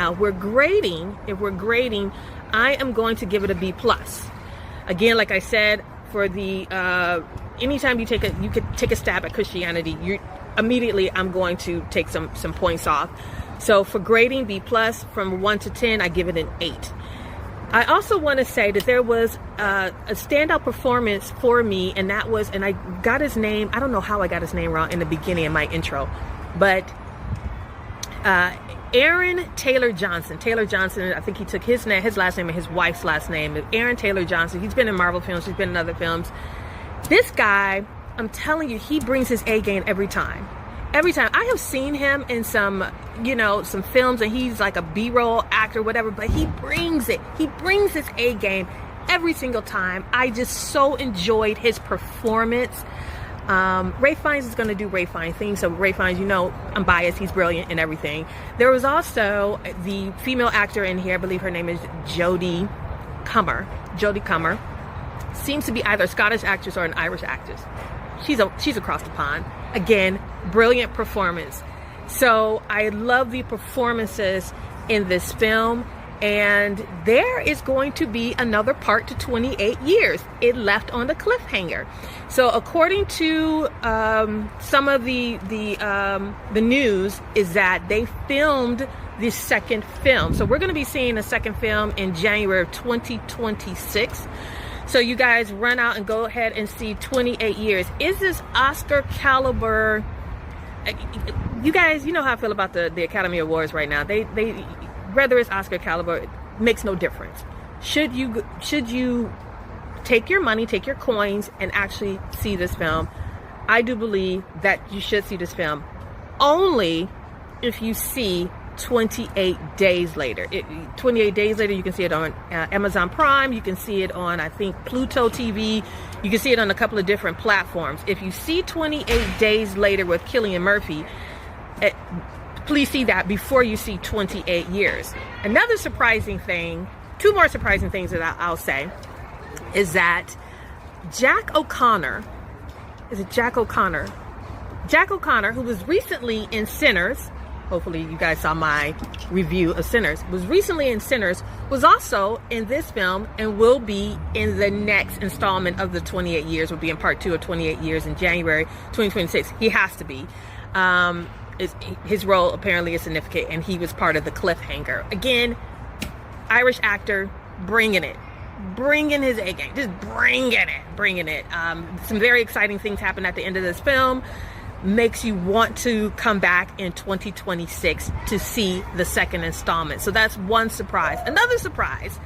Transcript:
Now, if we're grading, I am going to give it a B+. Again, like I said, for the anytime you could take a stab at Christianity, immediately I'm going to take some points off. So for grading B+, from 1 to 10, I give it an 8. I also want to say that there was a standout performance for me, and I got his name. I don't know how I got his name wrong in the beginning of my intro, but Aaron Taylor Johnson. I think he took his last name and his wife's last name. Aaron Taylor Johnson. He's been in Marvel films. He's been in other films. This guy, I'm telling you, he brings his A game every time. Every time. I have seen him in some films, and he's like a B-roll actor, whatever, but he brings it. He brings his A game every single time. I just so enjoyed his performance. Ray Fiennes is going to do Ray Fiennes things. So Ray Fiennes, I'm biased. He's brilliant and everything. There was also the female actor in here. I believe her name is Jodie Comer. Jodie Comer seems to be either a Scottish actress or an Irish actress. She's across the pond. Again, brilliant performance. So I love the performances in this film. And there is going to be another part to 28 years. It left on the cliffhanger. So according to some of the news, is that they filmed the second film. So we're going to be seeing a second film in January of 2026. So you guys run out and go ahead and see 28 years. Is this Oscar caliber? You guys, you know how I feel about the Academy Awards right now. They whether it's Oscar caliber, it makes no difference. Should you take your money, take your coins, and actually see this film? I do believe that you should see this film, only if you see 28 days later. 28 days later, you can see it on Amazon Prime. You can see it on, I think, Pluto TV. You can see it on a couple of different platforms. If you see 28 Days Later with Cillian Murphy, please see that before you see 28 years. Another surprising thing, two more surprising things that I'll say, is that Jack O'Connor, who was recently in Sinners, hopefully you guys saw my review of Sinners, was also in this film and will be in the next installment of the 28 years, will be in part 2 of 28 years in January 2026. He has to be. His role apparently is significant, and he was part of the cliffhanger. Again, Irish actor, bringing his A game, just bringing it. Some very exciting things happen at the end of this film. Makes you want to come back in 2026 to see the second installment. So that's one surprise. Another surprise